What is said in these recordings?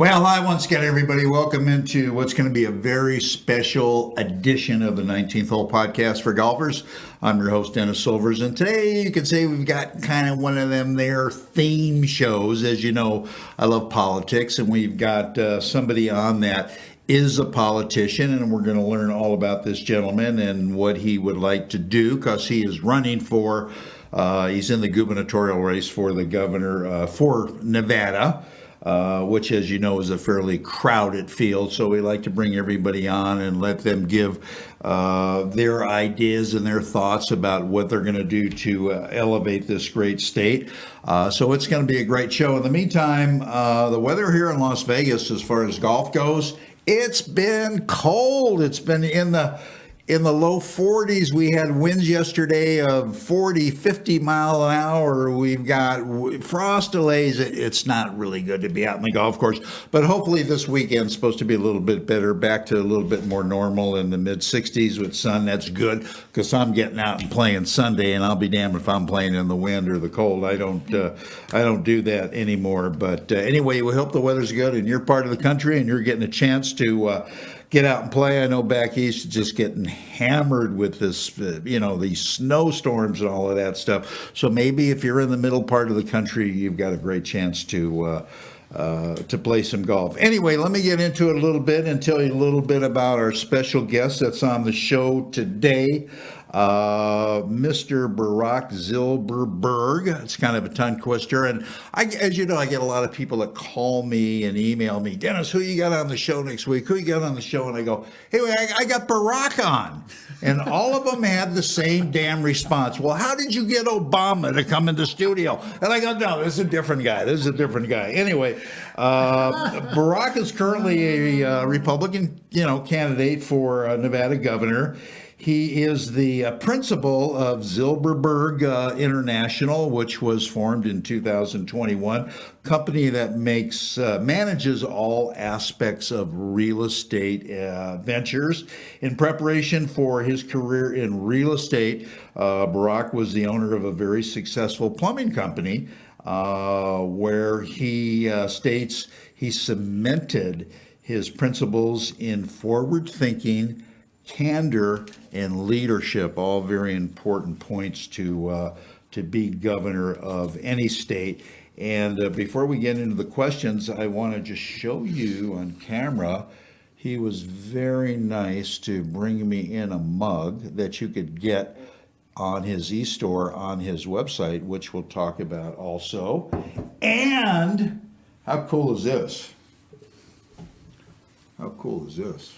Well, hi once again, everybody. Welcome into what's going to be a very special edition of the 19th Hole Podcast for golfers. I'm your host, Dennis Silvers, and today you can say we've got kind of one of them there theme shows. As you know, I love politics, and we've got somebody on that is a politician, and we're going to learn all about this gentleman and what he would like to do, because he is running for, he's in the gubernatorial race for the governor for Nevada. Which, as you know, is a fairly crowded field. So we like to bring everybody on and let them give their ideas and their thoughts about what they're going to do to elevate this great state. So it's going to be a great show. In the meantime, the weather here in Las Vegas, as far as golf goes, it's been cold. It's been in the low 40s. We had winds yesterday of 40, 50 mile an hour. We've got frost delays. It's not really good to be out in the golf course, but hopefully this weekend's supposed to be a little bit better, back to a little bit more normal in the mid 60s with sun. That's good, because I'm getting out and playing Sunday, and I'll be damned if I'm playing in the wind or the cold. I don't do that anymore. But anyway, we hope the weather's good in your part of the country and you're getting a chance to get out and play. I know back east, just getting hammered with this, these snowstorms and all of that stuff. So maybe if you're in the middle part of the country, you've got a great chance to play some golf. Anyway, let me get into it a little bit and tell you a little bit about our special guest that's on the show today. Mr. Barak Zilberberg. It's kind of a tongue twister. And as you know, I get a lot of people that call me and email me, Dennis, who you got on the show next week? Who you got on the show? And I go, hey, I got Barak on. And all of them had the same damn response. Well, how did you get Obama to come in the studio? And I go, no, this is a different guy. Anyway, Barak is currently a Republican, candidate for Nevada governor. He is the principal of Zilberberg International, which was formed in 2021, company that manages all aspects of real estate ventures. In preparation for his career in real estate, Barak was the owner of a very successful plumbing company, where he states he cemented his principles in forward thinking, candor, and leadership, all very important points to be governor of any state. And before we get into the questions, I want to just show you on camera, he was very nice to bring me in a mug that you could get on his e-store on his website, which we'll talk about also. And how cool is this? How cool is this?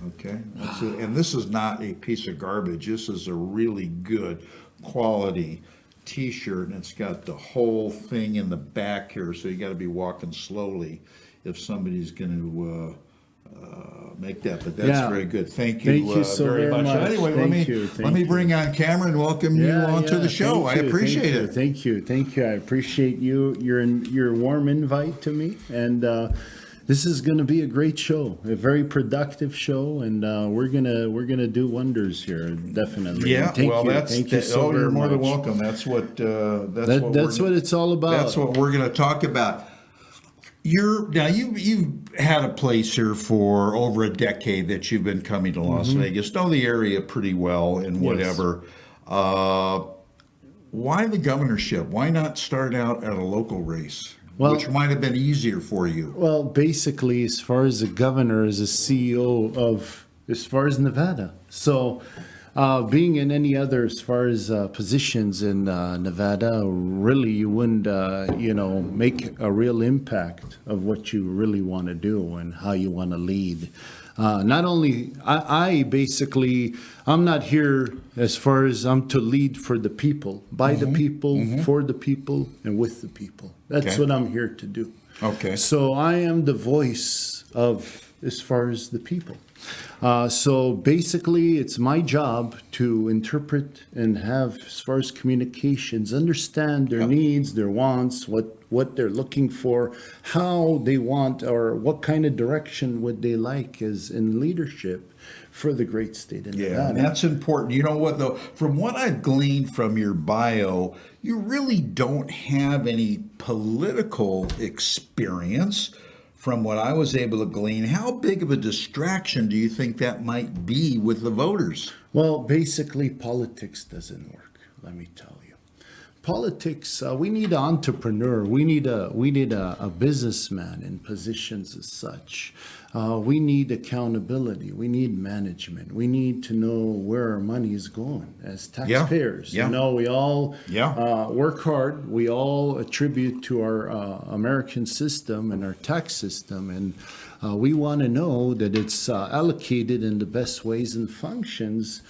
Okay, that's it. And this is not a piece of garbage. This is a really good quality t-shirt, and it's got the whole thing in the back here, so you got to be walking slowly if somebody's going to make that. But that's very good. Thank you so very much. So anyway, let me bring on Cameron and welcome you onto the show. I appreciate it. Thank you. I appreciate your warm invite to me, and this is going to be a great show, a very productive show, and we're gonna do wonders here, definitely. Yeah, thank you so very much. You're more than welcome. That's what it's all about. That's what we're going to talk about. You've had a place here for over a decade that you've been coming to Las Vegas, know the area pretty well and whatever. Yes. Why the governorship? Why not start out at a local race? Which might have been easier for you. Well, basically, as far as the governor is a CEO of, as far as Nevada. So being in any other, as far as positions in Nevada, really you wouldn't, make a real impact of what you really want to do and how you want to lead. Not only, I'm not here as far as I'm to lead for the people, by the people, for the people, and with the people. That's what I'm here to do. Okay. So I am the voice of, as far as the people. So basically, it's my job to interpret and have, as far as communications, understand their needs, their wants, what they're looking for, how they want, or what kind of direction would they like as in leadership for the great state of Nevada. Yeah, and that's important. You know what, though? From what I've gleaned from your bio, you really don't have any political experience. from what I was able to glean, how big of a distraction do you think that might be with the voters? Well, basically, politics doesn't work. Let me tell you. Politics. We need an entrepreneur. We need a businessman in positions as such. We need accountability. We need management. We need to know where our money is going as taxpayers. Yeah. You know, we all work hard. We all attribute to our American system and our tax system, and we want to know that it's allocated in the best ways and functions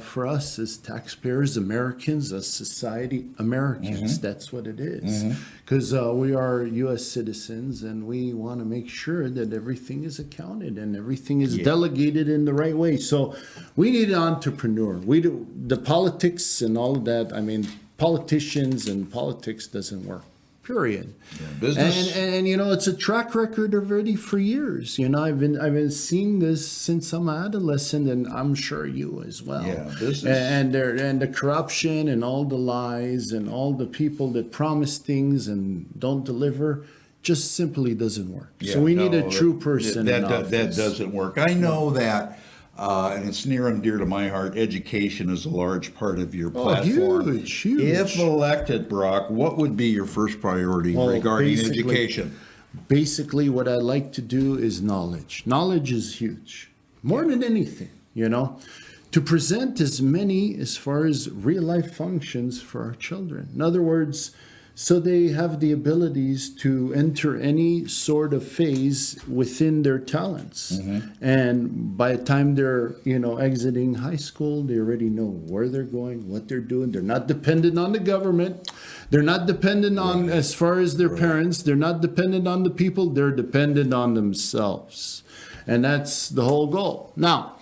for us as taxpayers, Americans, as society, Americans. That's what it is. Because we are U.S. citizens, and we want to make sure that everything is accounted and everything is delegated in the right way. So we need an entrepreneur. We do the politics and all of that. I mean, politicians and politics doesn't work. Period. Yeah, business. And you know, it's a track record already for years. You know, I've been seeing this since I'm an adolescent, and I'm sure you as well. Yeah, business. And the corruption and all the lies and all the people that promise things and don't deliver just simply doesn't work. So we need a true person in office. That doesn't work. I know that. And it's near and dear to my heart. Education is a large part of your platform. Huge. If elected, Barak, what would be your first priority regarding education? Basically, what I like to do is knowledge. Knowledge is huge, more than anything, you know, to present as many as far as real life functions for our children. In other words, so they have the abilities to enter any sort of phase within their talents. And by the time they're, you know, exiting high school, they already know where they're going, what they're doing. They're not dependent on the government. They're not dependent on, as far as their parents, they're not dependent on the people. They're dependent on themselves. And that's the whole goal. Now,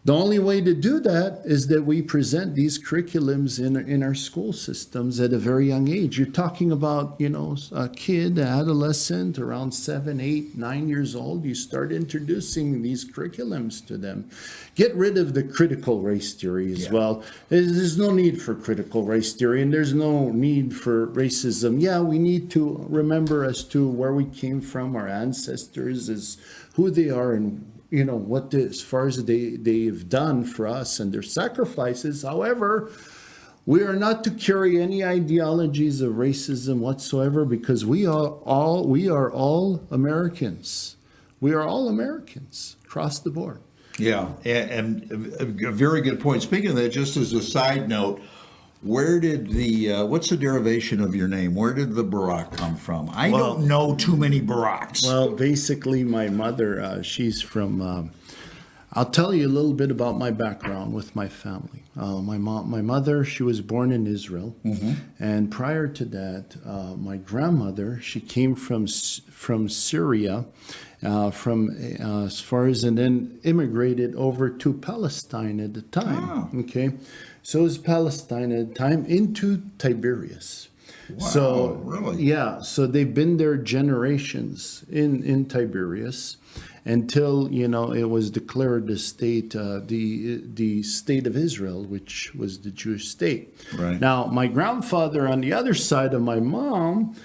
the only way to do that is that we present these curriculums in our school systems at a very young age. You're talking about, you know, a kid, an adolescent, around 7, 8, 9 years old. You start introducing these curriculums to them. Get rid of the critical race theory as well. There's no need for critical race theory, and there's no need for racism. Yeah, we need to remember as to where we came from, our ancestors, is who they are, and you know what as far as they've done for us and their sacrifices. However, we are not to carry any ideologies of racism whatsoever, because we are all Americans. We are all Americans across the board. Yeah, and a very good point. Speaking of that, just as a side note, where did what's the derivation of your name? Where did the Barak come from? I don't know too many Baraks. Well, basically, my mother, she's from, I'll tell you a little bit about my background with my family. My mother, she was born in Israel. And prior to that, my grandmother, she came from Syria, as far as, and then immigrated over to Palestine at the time. Okay. So it was Palestine at the time into Tiberias. Wow, so really? Yeah, so they've been there generations in Tiberias until, you know, it was declared the state of Israel, which was the Jewish state. Right. Now, my grandfather on the other side of my mom,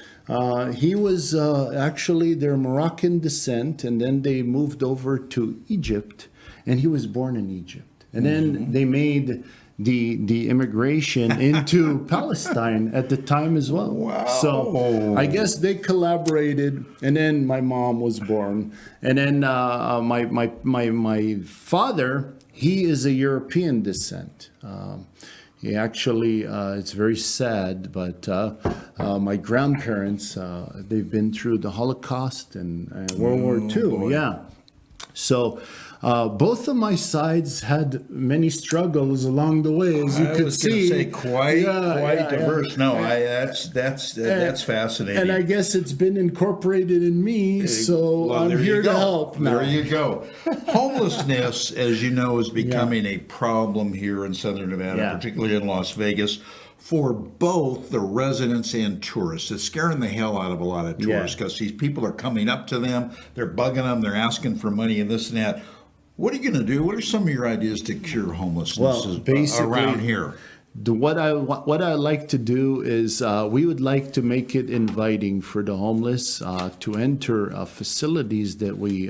he was actually their Moroccan descent, and then they moved over to Egypt, and he was born in Egypt. And then they made the immigration into Palestine at the time as well. Wow. So I guess they collaborated, and then my mom was born, and then my father, he is a European descent. He actually, it's very sad, but my grandparents, they've been through the Holocaust and World War II. Boy. Yeah. So both of my sides had many struggles along the way, as you could see. Say quite diverse. No, that's fascinating. And I guess it's been incorporated in me, so I'm here to help now. There you go. Homelessness, as you know, is becoming a problem here in Southern Nevada, particularly in Las Vegas, for both the residents and tourists. It's scaring the hell out of a lot of tourists because these people are coming up to them, they're bugging them, they're asking for money and this and that. What are you going to do? What are some of your ideas to cure homelessness around here? what I like to do is we would like to make it inviting for the homeless to enter facilities that we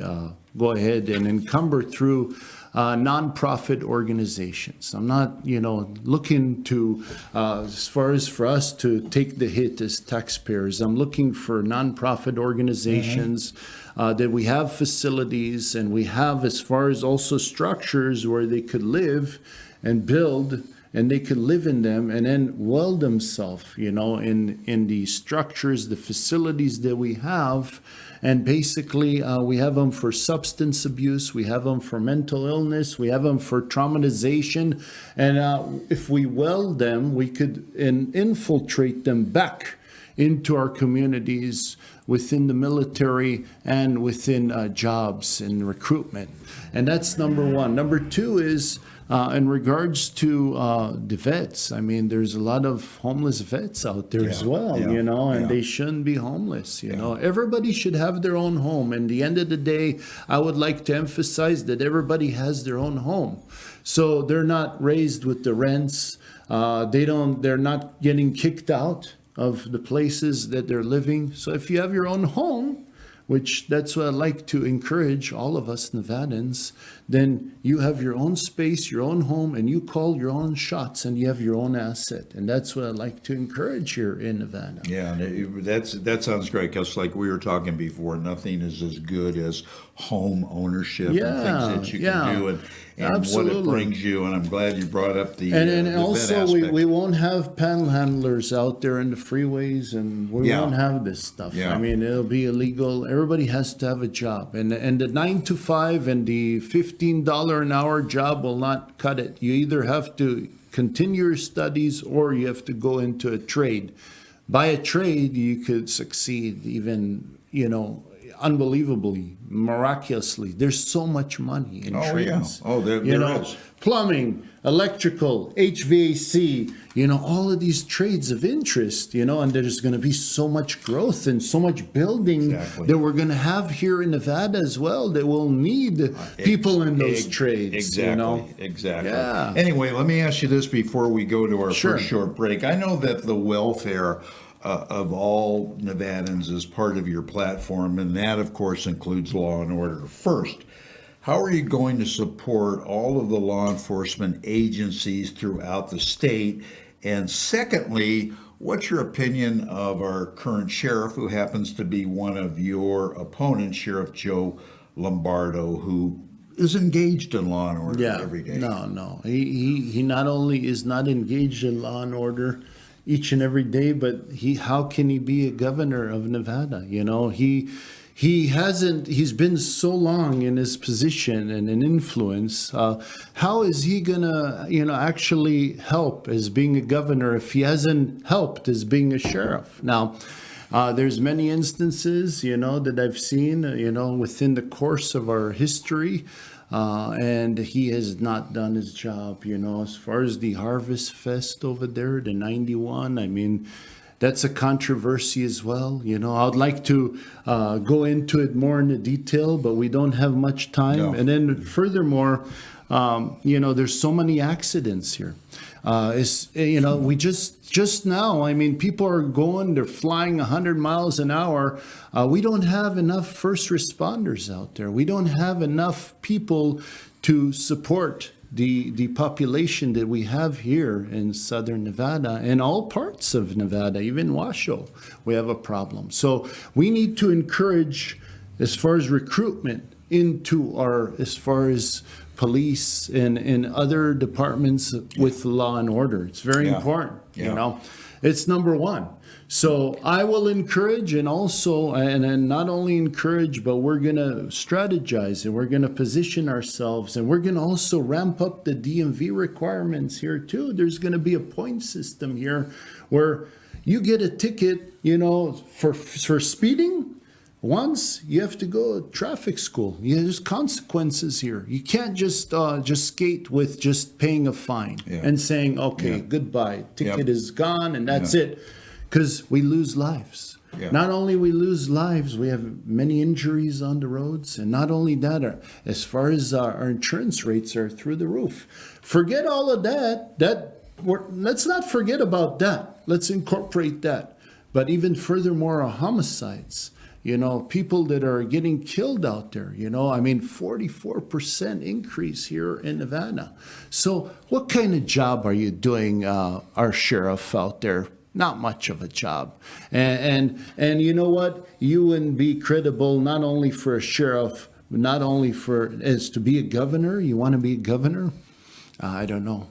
go ahead and encumber through nonprofit organizations. I'm not, looking to, as far as for us to take the hit as taxpayers, I'm looking for nonprofit organizations that we have facilities, and we have, as far as also structures where they could live and build, and they could live in them and then well themselves, in the structures, the facilities that we have. And basically, we have them for substance abuse, we have them for mental illness, we have them for traumatization. And if we weld them, we could infiltrate them back into our communities within the military and within jobs and recruitment. And that's number one. Number two is in regards to the vets. I mean, there's a lot of homeless vets out there as well, and they shouldn't be homeless. Everybody should have their own home. And at the end of the day, I would like to emphasize that everybody has their own home. So they're not raised with the rents. They're not getting kicked out of the places that they're living. So if you have your own home, which that's what I like to encourage all of us Nevadans, then you have your own space, your own home, and you call your own shots, and you have your own asset. And that's what I like to encourage here in Nevada. Yeah, that sounds great, because like we were talking before, nothing is as good as home ownership and things that you can do and what it brings you. And I'm glad you brought up the and also we won't have panhandlers out there in the freeways, and we won't have this stuff. I mean, it'll be illegal. Everybody has to have a job, and the 9 to 5 and the $15 an hour job will not cut it. You either have to continue your studies or you have to go into a trade. By a trade, you could succeed even, unbelievably, miraculously. There's so much money in trades. There is. Plumbing, electrical, HVAC, all of these trades of interest, and there's going to be so much growth and so much building that we're going to have here in Nevada as well that will need people in those trades. Exactly. Yeah. Anyway, let me ask you this before we go to our first short break. I know that the welfare of all Nevadans is part of your platform, and that, of course, includes law and order. First, how are you going to support all of the law enforcement agencies throughout the state? And secondly, what's your opinion of our current sheriff, who happens to be one of your opponents, Sheriff Joe Lombardo, who is engaged in law and order every day? No. He not only is not engaged in law and order each and every day, but how can he be a governor of Nevada? He's been so long in his position and in influence. How is he gonna, actually help as being a governor if he hasn't helped as being a sheriff? Now, there's many instances, that I've seen, within the course of our history, and he has not done his job, as far as the Harvest Fest over there, the 91, I mean, that's a controversy as well. I'd like to go into it more in the detail, but we don't have much time. No. And then furthermore, there's so many accidents here. We just now, I mean, people are they're flying 100 miles an hour. We don't have enough first responders out there. We don't have enough people to support the population that we have here in Southern Nevada and all parts of Nevada, even Washoe, we have a problem. So we need to encourage, as far as recruitment into as far as police and other departments with law and order. It's very important, It's number one. So I will encourage and not only encourage, but we're going to strategize and we're going to position ourselves and we're going to also ramp up the DMV requirements here too. There's going to be a point system here where you get a ticket, for speeding. Once, you have to go to traffic school. There's consequences here. You can't just skate with just paying a fine and saying, goodbye, ticket is gone and that's it. Because we lose lives. Yeah. Not only we lose lives, we have many injuries on the roads. And not only that, as far as our insurance rates are through the roof. Forget all of that. let's not forget about that. Let's incorporate that. But even furthermore, homicides. People that are getting killed out there, 44% increase here in Nevada. So what kind of job are you doing, our sheriff out there? Not much of a job. And you know what? You wouldn't be credible not only for a sheriff, not only as to be a governor. You want to be a governor? I don't know.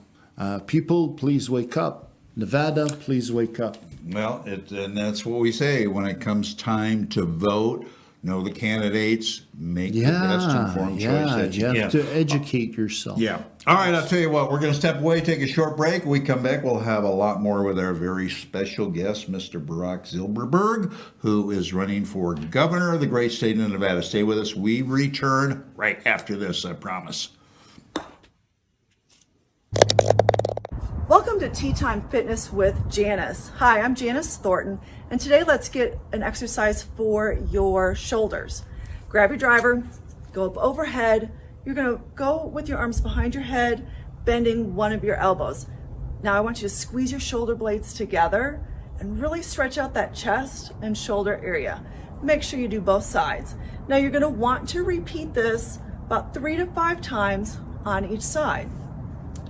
People, please wake up. Nevada, please wake up. Well, and that's what we say when it comes time to vote. Know the candidates, make the best informed choice that you have to educate yourself. Yeah. All right, I'll tell you what, we're going to step away, take a short break. When we come back, we'll have a lot more with our very special guest, Mr. Barak Zilberberg, who is running for governor of the great state of Nevada. Stay with us. We return right after this, I promise. Welcome to Tea Time Fitness with Janice. Hi, I'm Janice Thornton, and today let's get an exercise for your shoulders. Grab your driver, go up overhead. You're gonna go with your arms behind your head, bending one of your elbows. Now I want you to squeeze your shoulder blades together and really stretch out that chest and shoulder area. Make sure you do both sides. Now you're gonna want to repeat this about 3 to 5 times on each side.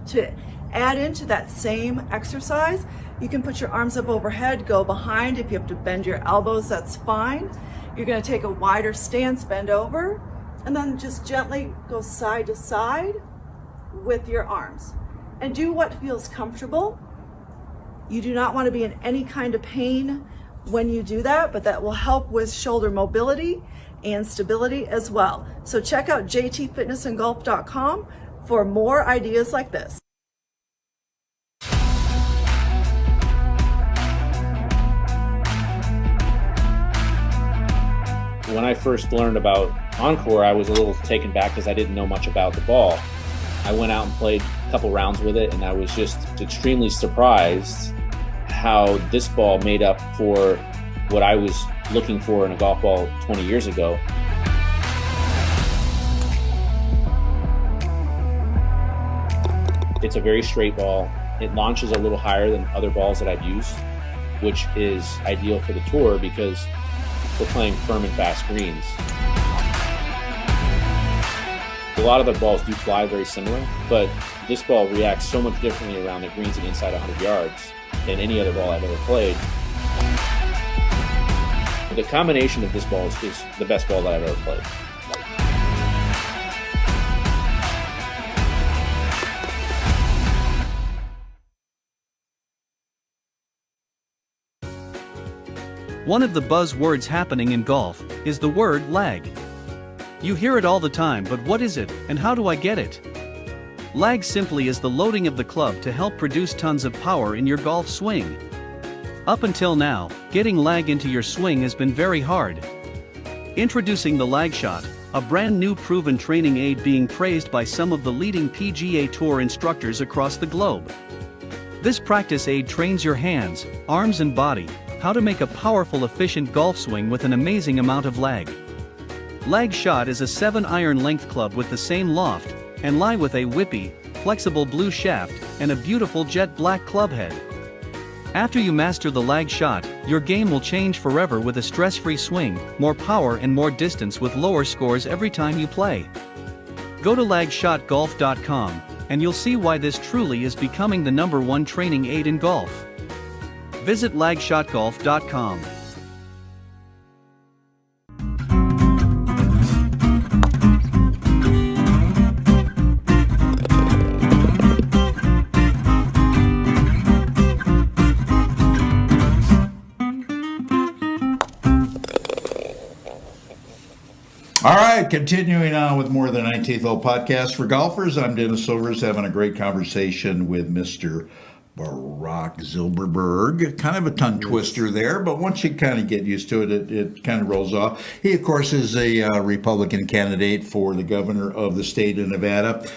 To add into that same exercise, you can put your arms up overhead, go behind. If you have to bend your elbows, that's fine. You're gonna take a wider stance, bend over, and then just gently go side to side with your arms. And do what feels comfortable. You do not want to be in any kind of pain when you do that, but that will help with shoulder mobility and stability as well. So check out jtfitnessandgolf.com for more ideas like this. When I first learned about Encore, I was a little taken back because I didn't know much about the ball. I went out and played a couple rounds with it, and I was just extremely surprised how this ball made up for what I was looking for in a golf ball 20 years ago. It's a very straight ball. It launches a little higher than other balls that I've used, which is ideal for the tour because we're playing firm and fast greens. A lot of the balls do fly very similar, but this ball reacts so much differently around the greens and inside 100 yards than any other ball I've ever played. The combination of this ball is the best ball that I've ever played. One of the buzzwords happening in golf is the word lag. You hear it all the time, but what is it, and how do I get it? Lag simply is the loading of the club to help produce tons of power in your golf swing. Up until now, getting lag into your swing has been very hard. Introducing the lag shot, a brand new proven training aid being praised by some of the leading PGA Tour instructors across the globe. This practice aid trains your hands, arms and body how to make a powerful, efficient golf swing with an amazing amount of lag. Lag shot is a 7-iron length club with the same loft and lie with a whippy, flexible blue shaft and a beautiful jet black club head. After you master the lag shot, your game will change forever with a stress-free swing, more power and more distance with lower scores every time you play. Go to lagshotgolf.com and you'll see why this truly is becoming the #1 training aid in golf. Visit lagshotgolf.com. All right, continuing on with more of the 19th Hole podcast for golfers. I'm Dennis Silvers having a great conversation with Mr. Barak Zilberberg. Kind of a tongue twister there, but once you kind of get used to it, it kind of rolls off. He, of course, is a Republican candidate for the governor of the state of Nevada.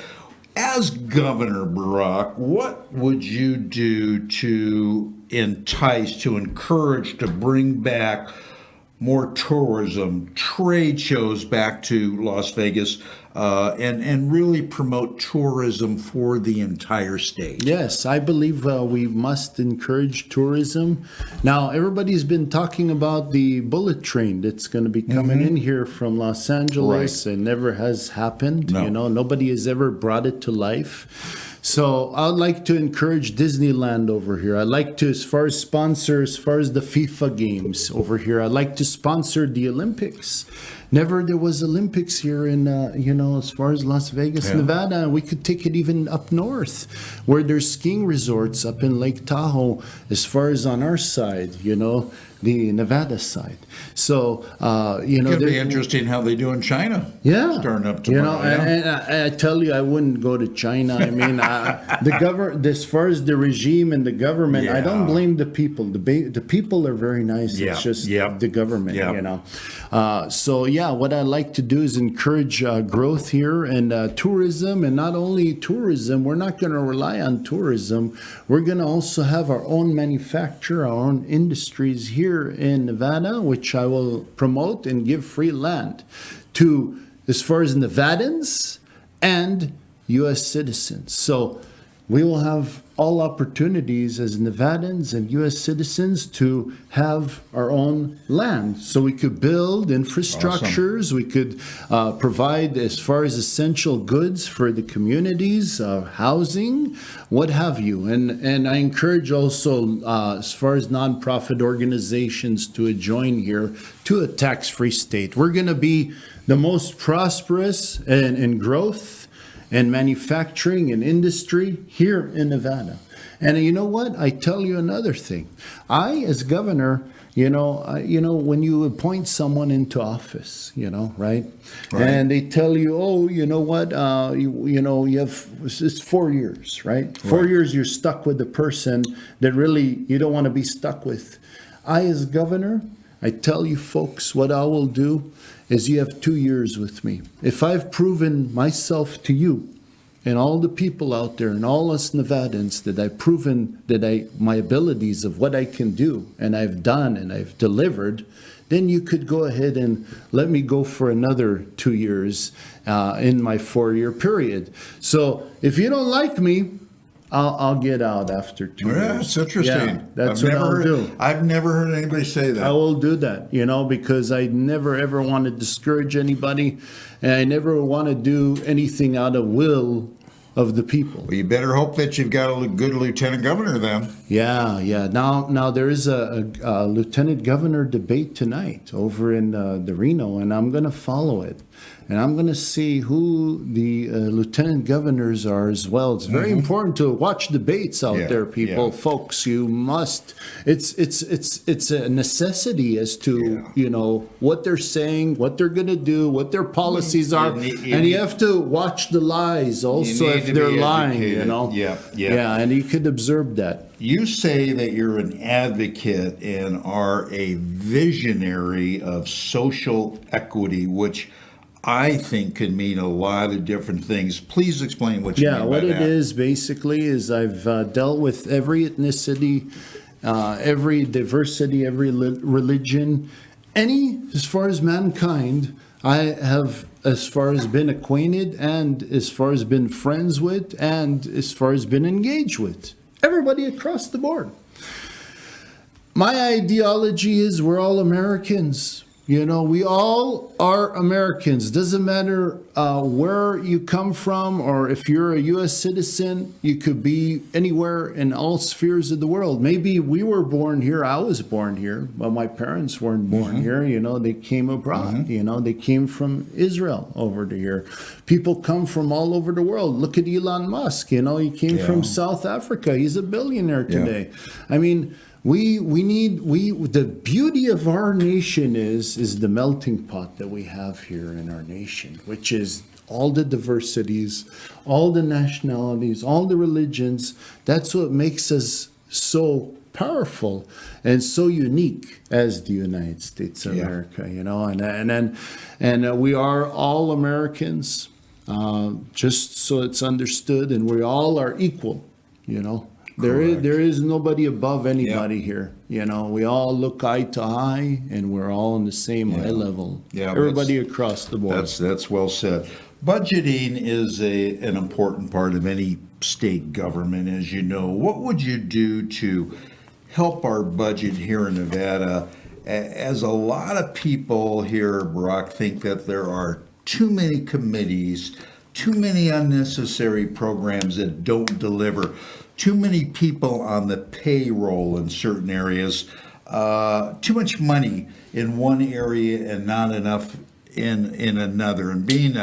As governor, Barak, what would you do to entice, to encourage, to bring back more tourism, trade shows back to Las Vegas, and really promote tourism for the entire state. Yes, I believe we must encourage tourism. Now, everybody's been talking about the bullet train that's going to be coming in here from Los Angeles. Right. It never has happened. No. You know, nobody has ever brought it to life. So I'd like to encourage Disneyland over here. I'd like to, as far as the FIFA games over here, I'd like to sponsor the Olympics. Never there was Olympics here in, as far as Las Vegas, Nevada. We could take it even up north where there's skiing resorts up in Lake Tahoe, as far as on our side, the Nevada side. So, It'll be interesting how they do in China. Yeah, starting up tomorrow. And I tell you, I wouldn't go to China. I mean, as far as the regime and the government, I don't blame the people. The people are very nice. Yeah. It's just the government, Yeah. What I like to do is encourage growth here and tourism, and not only tourism. We're not going to rely on tourism. We're going to also have our own manufacture, our own industries here in Nevada, which I will promote and give free land to, as far as Nevadans and U.S. citizens. So we will have all opportunities as Nevadans and U.S. citizens to have our own land. So we could build infrastructures, we could provide as far as essential goods for the communities, housing, what have you. And I encourage also, as far as nonprofit organizations to join here to a tax-free state. We're going to be the most prosperous in growth and manufacturing and industry here in Nevada. And you know what? I tell you another thing. I, as governor, when you appoint someone into office, right? And they tell you, oh, you know what? You have, it's 4 years, right? 4 years you're stuck with the person that really you don't want to be stuck with. I, as governor, I tell you folks, what I will do is you have 2 years with me. If I've proven myself to you and all the people out there and all us Nevadans that I've proven that my abilities of what I can do and I've done and I've delivered, then you could go ahead and let me go for another 2 years in my 4-year period. So if you don't like me, I'll get out after 2 years. Yeah, that's interesting. Yeah, that's what I'll do. I've never heard anybody say that. I will do that, because I never ever want to discourage anybody, and I never want to do anything out of will of the people. Well, you better hope that you've got a good lieutenant governor then. Yeah. Now there is a lieutenant governor debate tonight over in the Reno, and I'm going to follow it. And I'm going to see who the lieutenant governors are as well. It's very important to watch debates out there, people. Folks, you must. It's a necessity as to what they're saying, what they're going to do, what their policies are, and you have to watch the lies also if they're lying. Yeah, and you could observe that. You say that you're an advocate and are a visionary of social equity, which I think could mean a lot of different things. Please explain what you mean by that. Yeah, what it is basically is I've dealt with every ethnicity, every diversity, every religion, as far as mankind, I have as far as been acquainted and as far as been friends with and as far as been engaged with. Everybody across the board. My ideology is we're all Americans. We all are Americans. Doesn't matter where you come from or if you're a U.S. citizen, you could be anywhere in all spheres of the world. Maybe we were born here. I was born here, but my parents weren't born here. They came abroad. They came from Israel over to here. People come from all over the world. Look at Elon Musk. He came from South Africa. He's a billionaire today. I mean, the beauty of our nation is the melting pot that we have here in our nation, which is all the diversities, all the nationalities, all the religions. That's what makes us so powerful and so unique as the United States of America, and we are all Americans, just so it's understood, and we all are equal, Correct. There is nobody above anybody here. You know, we all look eye to eye, and we're all on the same eye level. Yeah, everybody across the board. That's well said. Budgeting is an important part of any state government, as you know. What would you do to help our budget here in Nevada, as a lot of people here, Barak, think that there are too many committees, too many unnecessary programs that don't deliver, too many people on the payroll in certain areas, too much money in one area and not enough in another. And being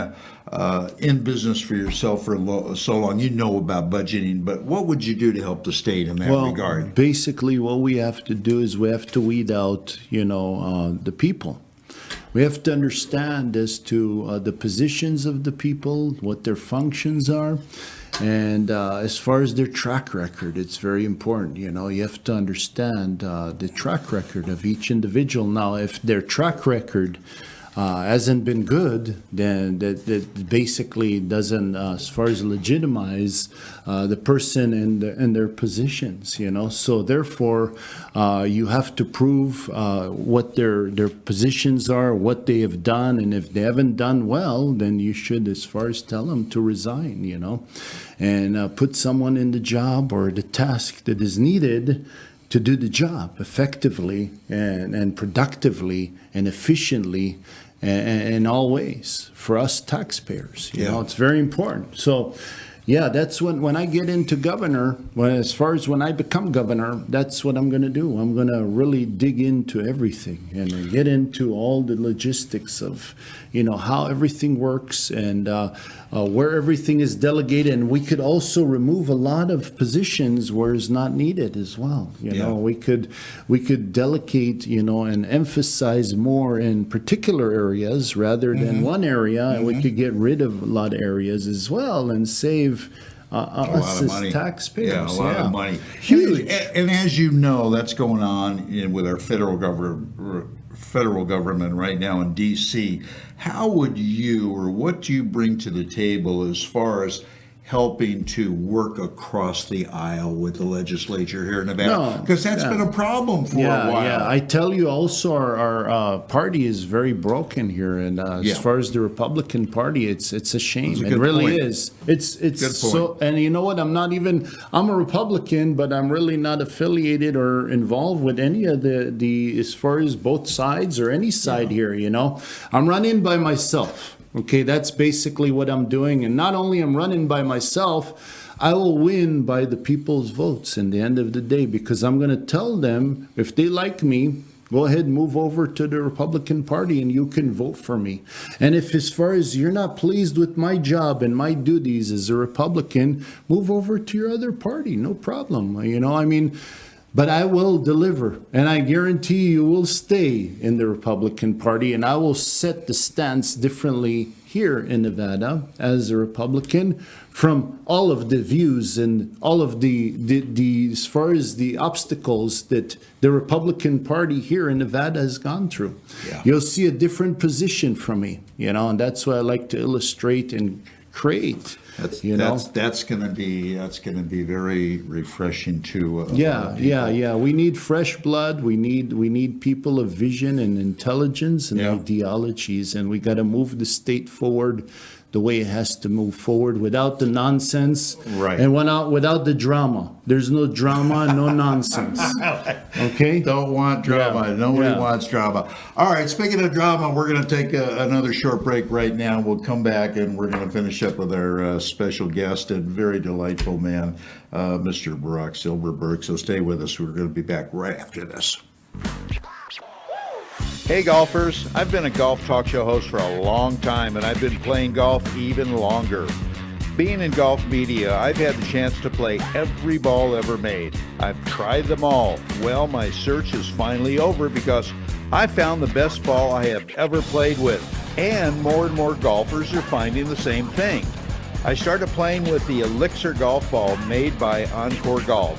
in business for yourself for so long, you know about budgeting, but what would you do to help the state in that regard? Basically, what we have to do is we have to weed out, the people. We have to understand as to the positions of the people, what their functions are, and as far as their track record, it's very important. You have to understand the track record of each individual. Now, if their track record hasn't been good, then that basically doesn't, as far as legitimize the person and their positions, So therefore, you have to prove what their positions are, what they have done, and if they haven't done well, then you should, as far as tell them to resign, and put someone in the job or the task that is needed to do the job effectively and productively and efficiently in all ways for us taxpayers. It's very important. So, that's when I get into governor, as far as when I become governor, that's what I'm going to do. I'm going to really dig into everything and get into all the logistics of, how everything works and where everything is delegated. And we could also remove a lot of positions where it's not needed as well. We could delegate, and emphasize more in particular areas rather than one area. And we could get rid of a lot of areas as well and save us as taxpayers. Yeah, a lot of money. Huge. And as you know, that's going on with our federal government right now in D.C. How would you, or what do you bring to the table as far as helping to work across the aisle with the legislature here in Nevada? Because that's been a problem for a while. Yeah, I tell you also our party is very broken here. And as far as the Republican Party, it's a shame. It really is. It's so, and you know what? I'm a Republican, but I'm really not affiliated or involved with any of the as far as both sides or any side here, I'm running by myself. Okay, that's basically what I'm doing. And not only I'm running by myself, I will win by the people's votes in the end of the day, because I'm going to tell them, if they like me, go ahead and move over to the Republican Party and you can vote for me. And if, as far as you're not pleased with my job and my duties as a Republican, move over to your other party. No problem. But I will deliver, and I guarantee you will stay in the Republican Party, and I will set the stance differently here in Nevada as a Republican from all of the views and all of the as far as the obstacles that the Republican Party here in Nevada has gone through. Yeah. You'll see a different position from me, and that's what I like to illustrate and create. That's going to be very refreshing to. We need fresh blood. We need people of vision and intelligence and ideologies, and we got to move the state forward the way it has to move forward without the nonsense, right? And without the drama. There's no drama, no nonsense. Okay? Don't want drama. Yeah. Nobody wants drama. All right, speaking of drama, we're going to take another short break right now. We'll come back and we're going to finish up with our special guest and very delightful man, Mr. Barak Zilberberg. So stay with us. We're going to be back right after this. Hey golfers, I've been a golf talk show host for a long time, and I've been playing golf even longer. Being in golf media, I've had the chance to play every ball ever made. I've tried them all. Well, my search is finally over because I found the best ball I have ever played with, and more golfers are finding the same thing. I started playing with the Elixir golf ball made by Encore Golf.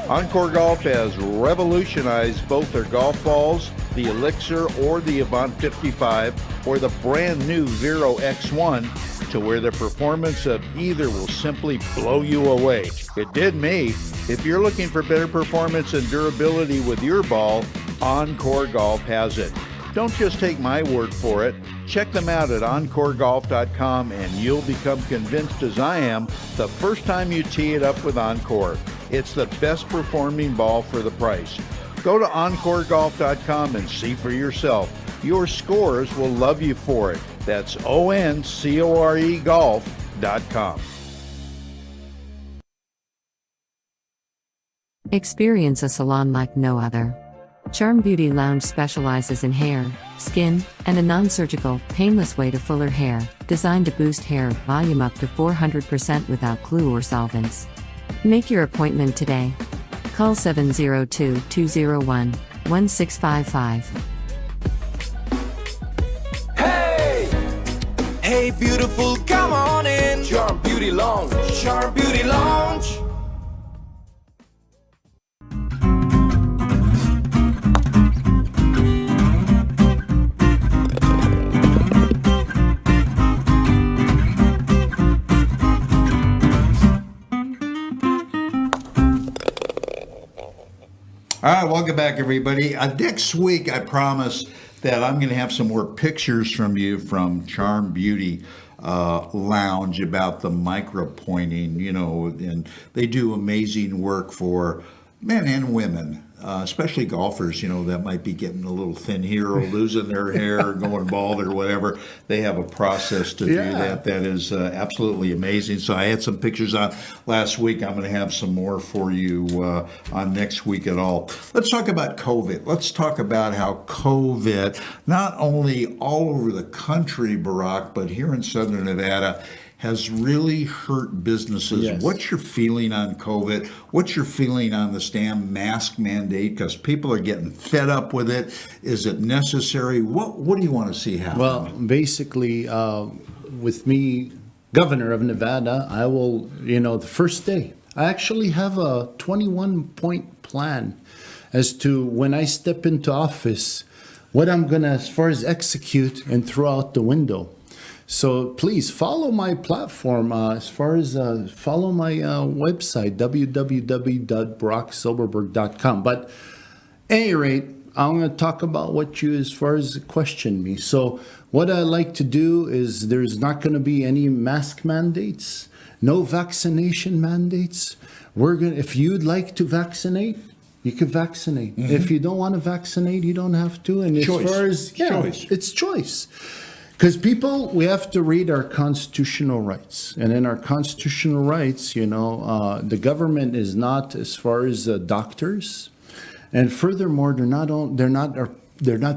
Encore Golf has revolutionized both their golf balls, the Elixir or the Avant 55, or the brand new Vero X1, to where the performance of either will simply blow you away. It did me. If you're looking for better performance and durability with your ball, Encore Golf has it. Don't just take my word for it. Check them out at encoregolf.com and you'll become convinced, as I am, the first time you tee it up with Encore. It's the best performing ball for the price. Go to encoregolf.com and see for yourself. Your scores will love you for it. That's ONCORE golf.com. Experience a salon like no other. Charm Beauty Lounge specializes in hair, skin, and a non-surgical, painless way to fuller hair, designed to boost hair volume up to 400% without glue or solvents. Make your appointment today. Call 702-201-1655. Hey, beautiful, come on in. Charm Beauty Lounge. Charm Beauty Lounge. All right, welcome back, everybody. Next week, I promise that I'm going to have some more pictures from you from Charm Beauty Lounge about the micro-pointing, and they do amazing work for men and women, especially golfers, that might be getting a little thin here or losing their hair or going bald or whatever. They have a process to do that is absolutely amazing. So I had some pictures on last week. I'm going to have some more for you on next week at all. Let's talk about COVID. Let's talk about how COVID, not only all over the country, Barak, but here in Southern Nevada, has really hurt businesses. Yes. What's your feeling on COVID? What's your feeling on the damn mask mandate? Because people are getting fed up with it. Is it necessary? What do you want to see happen? Well, basically, with me, governor of Nevada, I will, the first day, I actually have a 21-point plan as to when I step into office, what I'm going to, as far as execute and throw out the window. So please follow my platform as far as follow my website, www.barackzilberberg.com. But at any rate, I'm going to talk about what you as far as question me. So what I like to do is there's not going to be any mask mandates, no vaccination mandates. If you'd like to vaccinate, you can vaccinate. Mm-hmm. If you don't want to vaccinate, you don't have to. And choice. As far as choice. It's choice. Because we have to read our constitutional rights. And in our constitutional rights, the government is not as far as doctors. And furthermore, they're not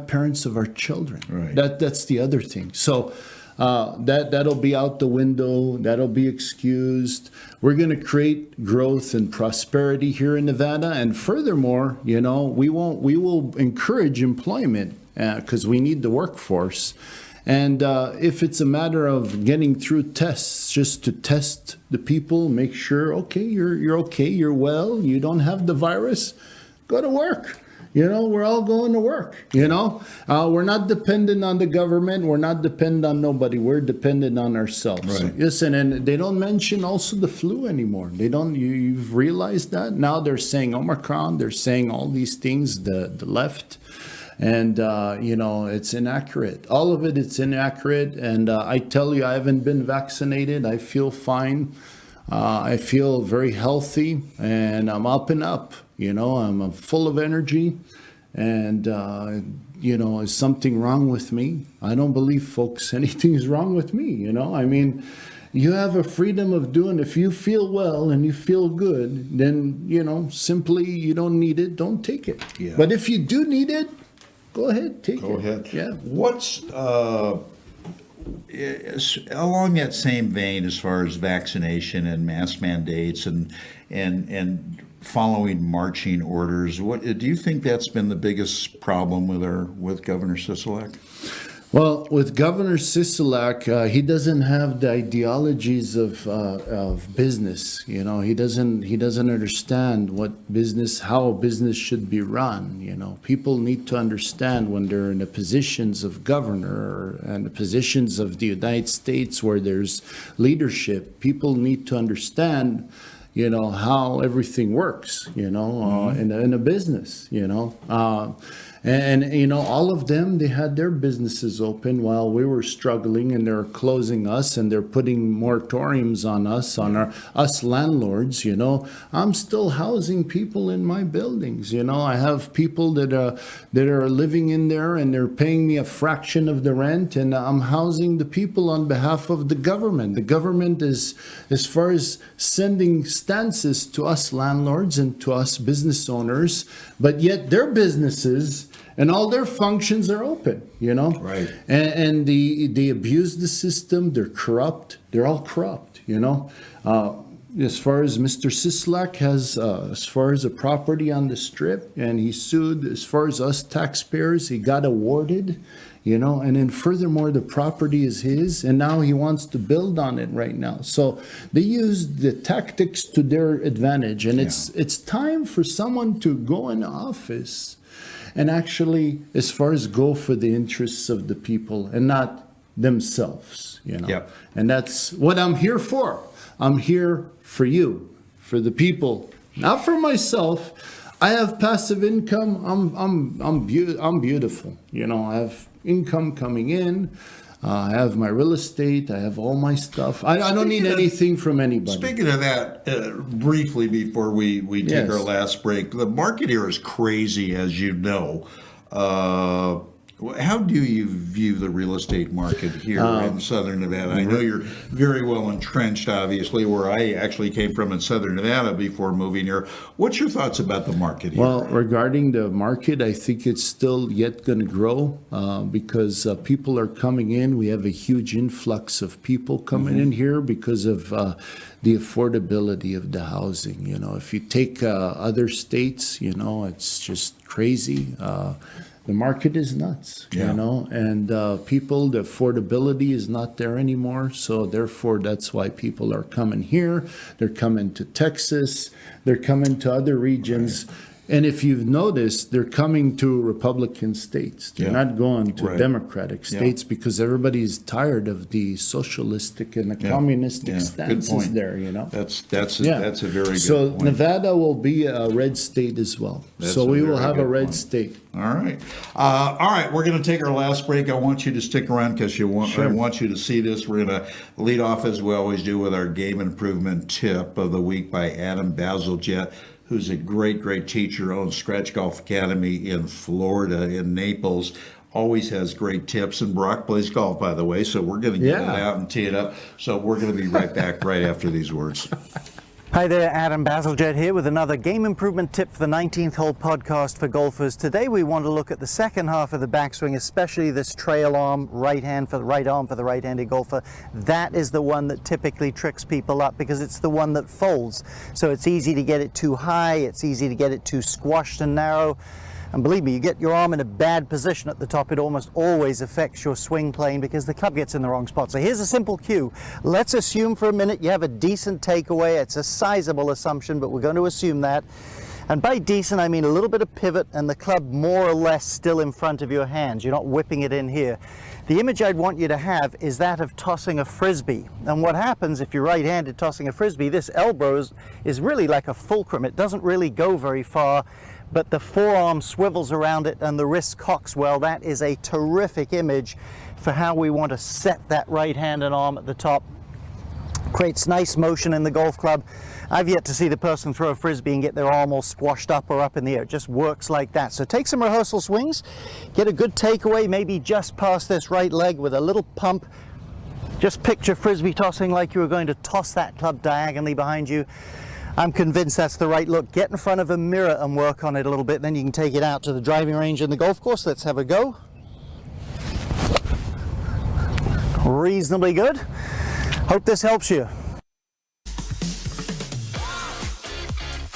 parents of our children. Right. That's the other thing. So that'll be out the window. That'll be excused. We're going to create growth and prosperity here in Nevada. And furthermore, we will encourage employment because we need the workforce. And if it's a matter of getting through tests, just to test the people, make sure, okay, you're okay, you're well, you don't have the virus, go to work. We're all going to work. We're not dependent on the government. We're not dependent on nobody. We're dependent on ourselves. Right. Listen, and they don't mention also the flu anymore. They don't. You've realized that now they're saying Omicron. They're saying all these things. The left. And, it's inaccurate. All of it, it's inaccurate. And I tell you, I haven't been vaccinated. I feel fine. I feel very healthy. And I'm up and up. I'm full of energy. And, is something wrong with me? I don't believe, folks, anything's wrong with me. You have a freedom of doing, if you feel well and you feel good, then, simply you don't need it. Don't take it. Yeah. But if you do need it, go ahead, take it. Go ahead. Yeah. What's along that same vein as far as vaccination and mask mandates and following marching orders? What do you think that's been the biggest problem with Governor Sisolak? Well, with Governor Sisolak, he doesn't have the ideologies of business. You know, he doesn't understand how business should be run. You know, people need to understand when they're in the positions of governor and the positions of the United States where there's leadership. People need to understand, you know, how everything works. You know, in a business. You know. And, you know, all of them, they had their businesses open while we were struggling, and they're closing us, and they're putting moratoriums on us, us landlords, you know. I'm still housing people in my buildings, you know. I have people that are living in there, and they're paying me a fraction of the rent, and I'm housing the people on behalf of the government. The government is, as far as sending stances to us landlords and to us business owners, but yet their businesses and all their functions are open, you know? Right. And they abuse the system. They're corrupt. They're all corrupt, you know? As far as Mr. Sisolak has, as far as a property on the Strip, and he sued, as far as us taxpayers, he got awarded, you know? And then furthermore, the property is his, and now he wants to build on it right now. So they use the tactics to their advantage, and it's time for someone to go in office and actually, as far as go for the interests of the people and not themselves, you know. Yep. And that's what I'm here for. I'm here for you, for the people, not for myself. I have passive income. I'm beautiful. You know, I have income coming in. I have my real estate. I have all my stuff. I don't need anything from anybody. Speaking of that, briefly before we take Yes. our last break, the market here is crazy, as you know. How do you view the real estate market here in Southern Nevada? I know you're very well entrenched, obviously, where I actually came from in Southern Nevada before moving here. What's your thoughts about the market here? Well, regarding the market, I think it's still yet going to grow because people are coming in. We have a huge influx of people coming in here because of the affordability of the housing. You know, if you take other states, you know, it's just crazy. The market is nuts, you know, and people, the affordability is not there anymore. So therefore, that's why people are coming here. They're coming to Texas. They're coming to other regions. Right. And if you've noticed, they're coming to Republican states. They're not going to Democratic states because everybody's tired of the socialistic and the communistic stances there, you know. That's a very good so point. Nevada will be a red state as well. So we will have a red state. All right. All right. We're going to take our last break. I want you to stick around because I want you to see this. We're going to lead off, as we always do, with our game improvement tip of the week by Adam Bazalgette, who's a great teacher, owns Scratch Golf Academy in Florida, in Naples. Always has great tips. And Barak plays golf, by the way, so we're going to get it out and tee it up. So we're going to be right back right after these words. Hi there, Adam Bazalgette here with another game improvement tip for the 19th hole podcast for golfers. Today we want to look at the second half of the backswing, especially this trail arm, right arm for the right-handed golfer. That is the one that typically tricks people up because it's the one that folds. So it's easy to get it too high, it's easy to get it too squashed and narrow. And believe me, you get your arm in a bad position at the top, it almost always affects your swing plane because the club gets in the wrong spot. So here's a simple cue. Let's assume for a minute you have a decent takeaway. It's a sizable assumption, but we're going to assume that. And by decent, I mean a little bit of pivot and the club more or less still in front of your hands. You're not whipping it in here. The image I'd want you to have is that of tossing a frisbee. And what happens if you're right-handed tossing a frisbee, this elbow is really like a fulcrum. It doesn't really go very far, but the forearm swivels around it and the wrist cocks well. That is a terrific image for how we want to set that right hand and arm at the top. Creates nice motion in the golf club. I've yet to see the person throw a frisbee and get their arm all squashed up or up in the air. It just works like that. So take some rehearsal swings, get a good takeaway, maybe just past this right leg with a little pump. Just picture frisbee tossing like you were going to toss that club diagonally behind you. I'm convinced that's the right look. Get in front of a mirror and work on it a little bit, then you can take it out to the driving range in the golf course. Let's have a go. Reasonably good. Hope this helps you.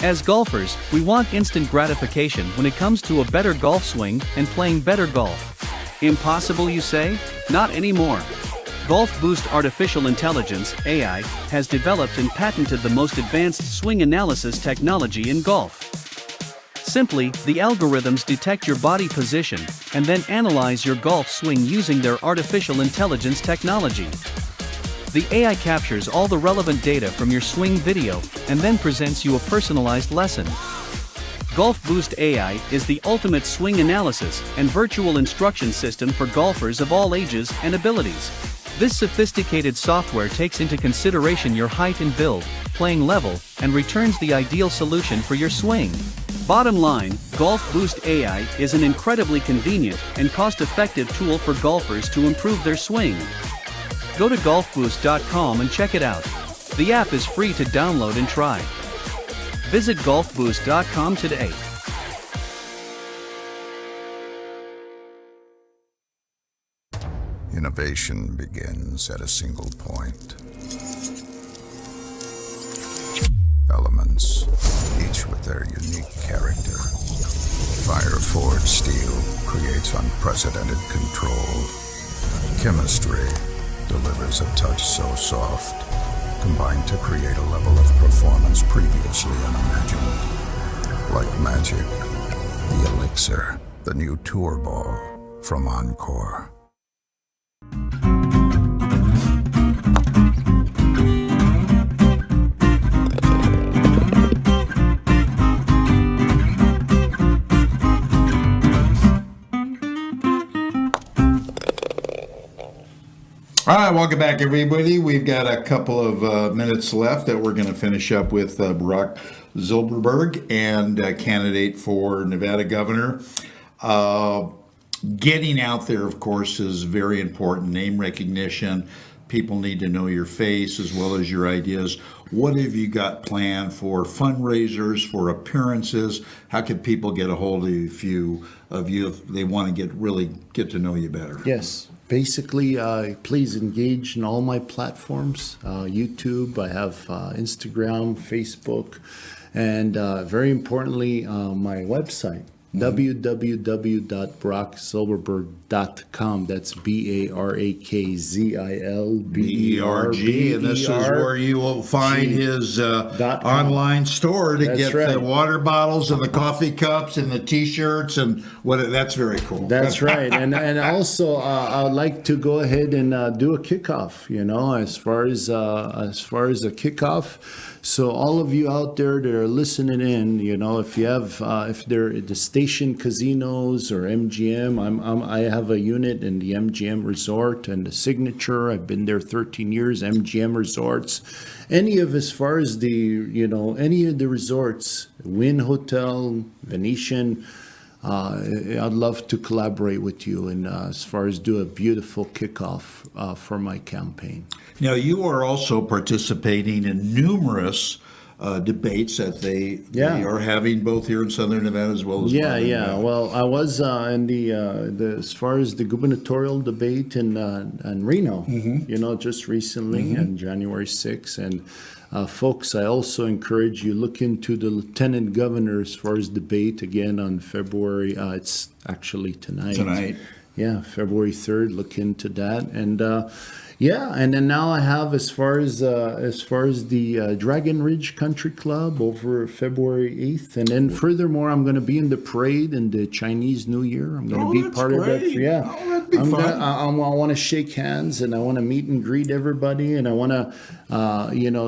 As golfers, we want instant gratification when it comes to a better golf swing and playing better golf. Impossible, you say? Not anymore. Golf Boost Artificial Intelligence, AI, has developed and patented the most advanced swing analysis technology in golf. Simply, the algorithms detect your body position and then analyze your golf swing using their artificial intelligence technology. The AI captures all the relevant data from your swing video and then presents you a personalized lesson. Golf Boost AI is the ultimate swing analysis and virtual instruction system for golfers of all ages and abilities. This sophisticated software takes into consideration your height and build, playing level, and returns the ideal solution for your swing. Bottom line, Golf Boost AI is an incredibly convenient and cost-effective tool for golfers to improve their swing. Go to golfboost.com and check it out. The app is free to download and try. Visit golfboost.com today. Innovation begins at a single point. Elements, each with their unique character. Fire-forged steel creates unprecedented control. Chemistry delivers a touch so soft, combined to create a level of performance previously unimagined. Like magic, the Elixir, the new tour ball from Encore. All right, welcome back, everybody. We've got a couple of minutes left that we're going to finish up with Barak Zilberberg, and candidate for Nevada governor. Getting out there, of course, is very important. Name recognition. People need to know your face as well as your ideas. What have you got planned for fundraisers, for appearances? How can people get a hold of you if they want to really get to know you better? Yes. Basically, please engage in all my platforms. YouTube, I have Instagram, Facebook, and very importantly, my website, www.barakzilberberg.com. That's BARAKZILBERG. And this is where you will find his online store to get the water bottles and the coffee cups and the T-shirts and that's very cool. That's right. And also I would like to go ahead and do a kickoff. As far as a kickoff. So all of you out there that are listening in, if you have, if they're at the station casinos or MGM, I have a unit in the MGM Resort and the Signature. I've been there 13 years. MGM Resorts, any of as far as the any of the resorts, Wynn Hotel, Venetian. I'd love to collaborate with you and as far as do a beautiful kickoff for my campaign. Now, you are also participating in numerous debates that they are having both here in Southern Nevada as well as Nevada. Well, I was in the as far as the Gubernatorial Debate in Reno, just recently on January 6th. And folks, I also encourage you look into the Lieutenant Governor as far as debate again on February. It's actually tonight. Yeah, February 3rd. Look into that. And and then now I have as far as the Dragon Ridge Country Club over February 8th, and then furthermore, I'm going to be in the parade in the Chinese New Year. I'm going to be part of that. Yeah, that'd be fun. I want to shake hands and I want to meet and greet everybody, and I want to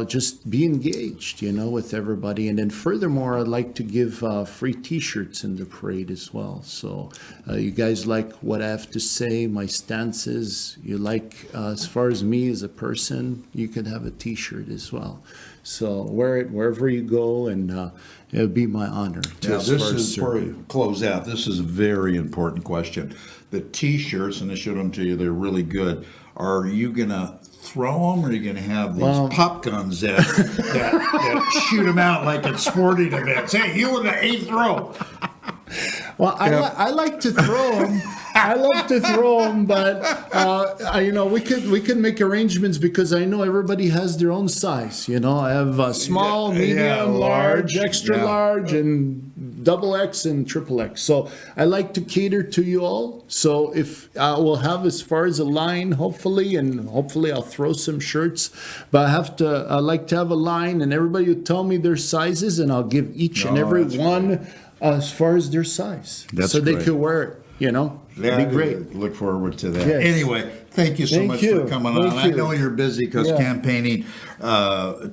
just be engaged, with everybody. And then furthermore, I'd like to give free T-shirts in the parade as well. So you guys like what I have to say, my stances. You like as far as me as a person, you can have a T-shirt as well. So wear it wherever you go, and it would be my honor. Now, this is for close out. This is a very important question. The T-shirts, and I showed them to you. They're really good. Are you gonna throw them, or are you gonna have these pop guns that shoot them out like at sporting events? Hey, you in the 8th row. Well, I like to throw them. I love to throw them, but we could make arrangements because I know everybody has their own size. I have small, medium, large, extra large, and XX and XXX. So I like to cater to you all. So if I will have as far as a line, hopefully, and hopefully I'll throw some shirts, but I like to have a line, and everybody will tell me their sizes, and I'll give each and every that's one as far as their size. That's so they great. could wear it, you know? That'd be great. Look forward to that. Yes. Anyway, thank you so Thank much you. for coming Thank on. I you. know you're busy because Yeah. campaigning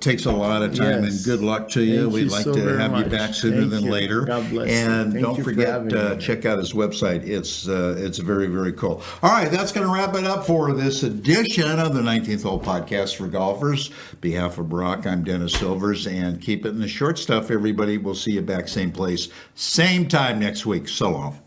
takes a lot of time, Yes. and good luck to you. Thank We'd you like so to very have you much. back sooner Thank than you. later. God bless you. And Thank don't you for forget, having me. check out his website. It's very, very cool. All right, that's going to wrap it up for this edition of the 19th Hole Podcast for Golfers. On behalf of Barak, I'm Dennis Silvers, and keep it in the short stuff, everybody. We'll see you back same place, same time next week. So long.